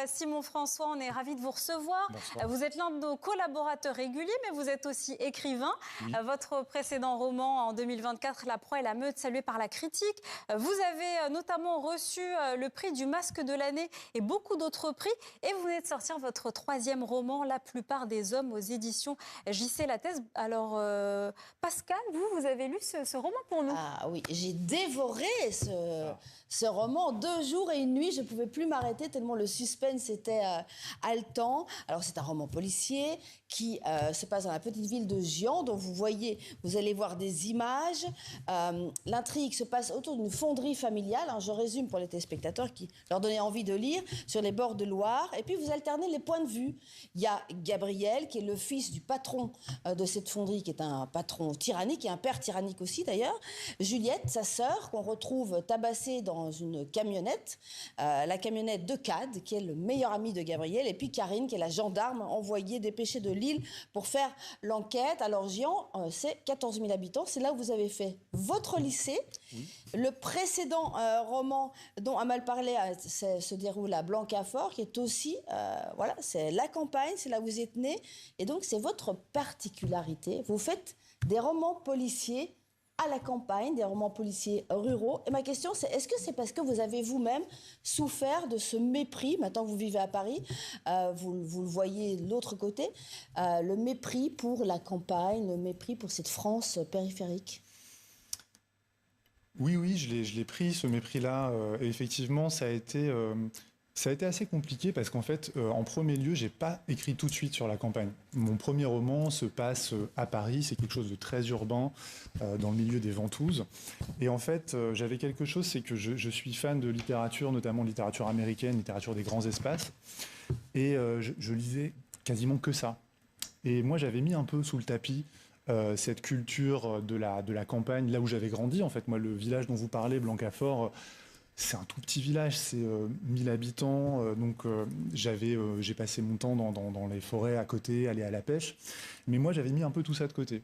Simon François, on est ravis de vous recevoir. Bonsoir. Vous êtes l'un de nos collaborateurs réguliers, mais vous êtes aussi écrivain. Oui. Votre précédent roman en 2024, La proie et la meute, salué par la critique. Vous avez notamment reçu le prix du Masque de l'année et beaucoup d'autres prix. Et vous venez de sortir votre troisième roman, La plupart des hommes, aux éditions JC Lattès. Alors, Pascal, vous avez lu ce roman pour nous? Ah oui, j'ai dévoré ce roman en 2 jours et 1 nuit. Je ne pouvais plus m'arrêter tellement le suspense était haletant. Alors c'est un roman policier qui se passe dans la petite ville de Giant, dont vous allez voir des images. L'intrigue se passe autour d'une fonderie familiale. Je résume pour les téléspectateurs qui leur donnaient envie de lire, sur les bords de Loire. Et puis vous alternez les points de vue. Il y a Gabriel, qui est le fils du patron de cette fonderie, qui est un patron tyrannique, et un père tyrannique aussi d'ailleurs. Juliette, sa sœur, qu'on retrouve tabassée dans une camionnette, la camionnette de Cad, qui est le meilleur ami de Gabriel, et puis Karine, qui est la gendarme envoyée, dépêchée de Lille pour faire l'enquête. Alors Giant, c'est 14 000 habitants, c'est là où vous avez fait votre lycée. Oui. Le précédent roman dont Amal parlait se déroule à Blancafort, qui est aussi, voilà, c'est la campagne, c'est là où vous êtes né, et donc c'est votre particularité. Vous faites des romans policiers à la campagne, des romans policiers ruraux. Et ma question, c'est est-ce que c'est parce que vous avez vous-même souffert de ce mépris, maintenant que vous vivez à Paris, vous le voyez de l'autre côté, le mépris pour la campagne, le mépris pour cette France périphérique? Oui, je l'ai pris, ce mépris-là. Et effectivement, ça a été assez compliqué parce qu'en fait, en premier lieu, j'ai pas écrit tout de suite sur la campagne. Mon premier roman se passe à Paris, c'est quelque chose de très urbain, dans le milieu des Ventouses. Et en fait, j'avais quelque chose, c'est que je suis fan de littérature, notamment littérature américaine, littérature des grands espaces. Et je lisais quasiment que ça. Et moi, j'avais mis un peu sous le tapis cette culture de la campagne, là où j'avais grandi. En fait, moi, le village dont vous parlez, Blancafort, c'est un tout petit village, c'est 1000 habitants, donc j'ai passé mon temps dans les forêts à côté, aller à la pêche. Mais moi, j'avais mis un peu tout ça de côté.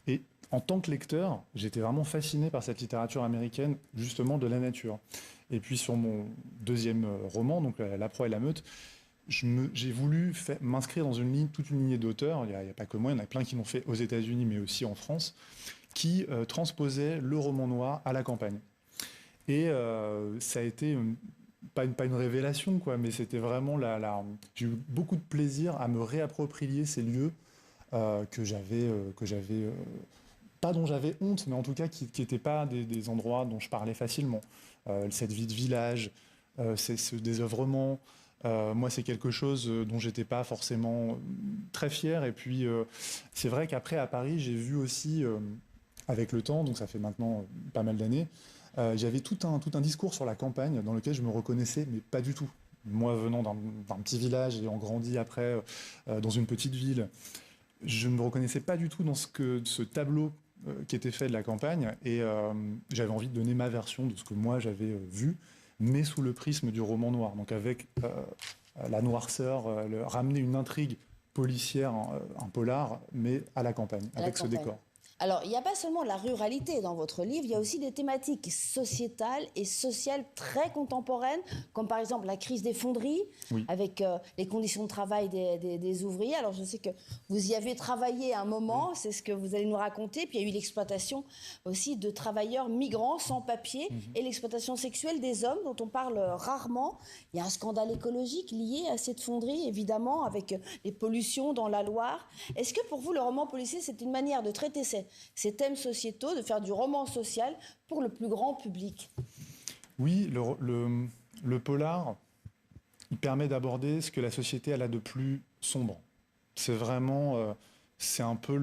Et en tant que lecteur, j'étais vraiment fasciné par cette littérature américaine, justement de la nature. Et puis sur mon deuxième roman, donc La proie et la meute, j'ai voulu m'inscrire dans toute une lignée d'auteurs, il n'y a pas que moi, il y en a plein qui l'ont fait aux États-Unis, mais aussi en France, qui transposaient le roman noir à la campagne. Et ça a été pas une révélation, quoi, mais c'était vraiment j'ai eu beaucoup de plaisir à me réapproprier ces lieux que j'avais pas dont j'avais honte, mais en tout cas qui n'étaient pas des endroits dont je parlais facilement. Cette vie de village, c'est ce désœuvrement. Moi, c'est quelque chose dont j'étais pas forcément très fier. Et puis, c'est vrai qu'après, à Paris, j'ai vu aussi, avec le temps, donc ça fait maintenant pas mal d'années, j'avais tout un discours sur la campagne dans lequel je me reconnaissais, mais pas du tout. Moi, venant d'un petit village et ayant grandi après dans une petite ville, je ne me reconnaissais pas du tout dans ce tableau qui était fait de la campagne. Et j'avais envie de donner ma version de ce que moi j'avais vu, mais sous le prisme du roman noir. Donc avec la noirceur, ramener une intrigue policière, un polar, mais à la campagne, avec ce décor. Alors, il n'y a pas seulement la ruralité dans votre livre, il y a aussi des thématiques sociétales et sociales très contemporaines, comme par exemple la crise des fonderies, oui, avec les conditions de travail des ouvriers. Alors, je sais que vous y avez travaillé à un moment, oui, c'est ce que vous allez nous raconter. Puis il y a eu l'exploitation aussi de travailleurs migrants sans papier, et l'exploitation sexuelle des hommes, dont on parle rarement. Il y a un scandale écologique lié à cette fonderie, évidemment, avec les pollutions dans la Loire. Est-ce que pour vous, le roman policier, c'est une manière de traiter ces thèmes sociétaux, de faire du roman social pour le plus grand public? Oui, le polar, il permet d'aborder ce que la société elle a de plus sombre. C'est vraiment, c'est un peu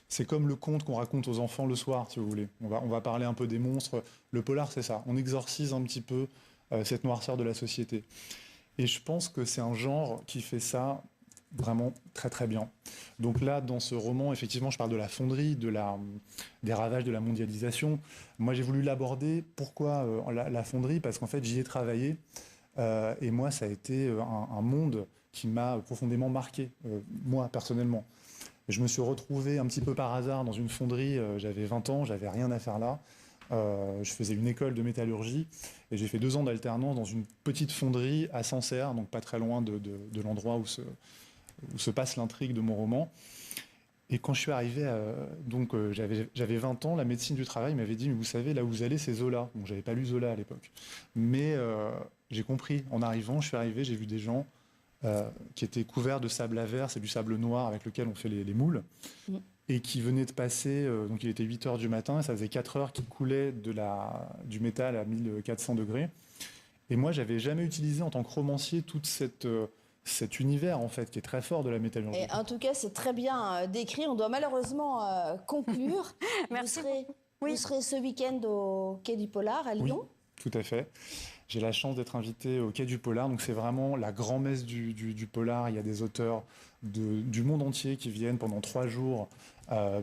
c'est comme le conte qu'on raconte aux enfants le soir, si vous voulez. On va parler un peu des monstres. Le polar, c'est ça. On exorcise un petit peu cette noirceur de la société. Et je pense que c'est un genre qui fait ça vraiment très très bien. Donc là, dans ce roman, effectivement, je parle de la fonderie, des ravages de la mondialisation. Moi, j'ai voulu l'aborder. Pourquoi la fonderie? Parce qu'en fait, j'y ai travaillé. Et moi, ça a été un monde qui m'a profondément marqué, moi, personnellement. Je me suis retrouvé un petit peu par hasard dans une fonderie. J'avais 20 ans, j'avais rien à faire là. Je faisais une école de métallurgie et j'ai fait 2 ans d'alternance dans une petite fonderie à Sancerre, donc pas très loin de l'endroit où se passe l'intrigue de mon roman. Et quand je suis arrivé, j'avais 20 ans, la médecine du travail m'avait dit, mais vous savez, là où vous allez, c'est Zola. Donc j'avais pas lu Zola à l'époque. Mais j'ai compris, en arrivant, je suis arrivé, j'ai vu des gens qui étaient couverts de sable à verre, c'est du sable noir avec lequel on fait les moules, et qui venaient de passer, donc il était 8 heures du matin, et ça faisait 4 heures qu'ils coulaient du métal à 1400 degrés. Et moi, j'avais jamais utilisé en tant que romancier toute cet univers en fait qui est très fort de la métallurgie. Et en tout cas, c'est très bien décrit. On doit malheureusement conclure. Merci Vous serez ce week-end au Quai du Polar à Lyon. Oui, tout à fait. J'ai la chance d'être invité au Quai du Polar, donc c'est vraiment la grand-messe du Polar. Il y a des auteurs du monde entier qui viennent pendant 3 jours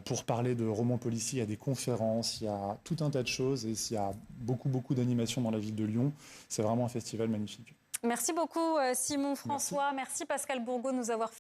pour parler de romans policiers. Il y a des conférences, il y a tout un tas de choses et il y a beaucoup d'animations dans la ville de Lyon. C'est vraiment un festival magnifique. Merci beaucoup Simon François, merci Pascal Bourgault de nous avoir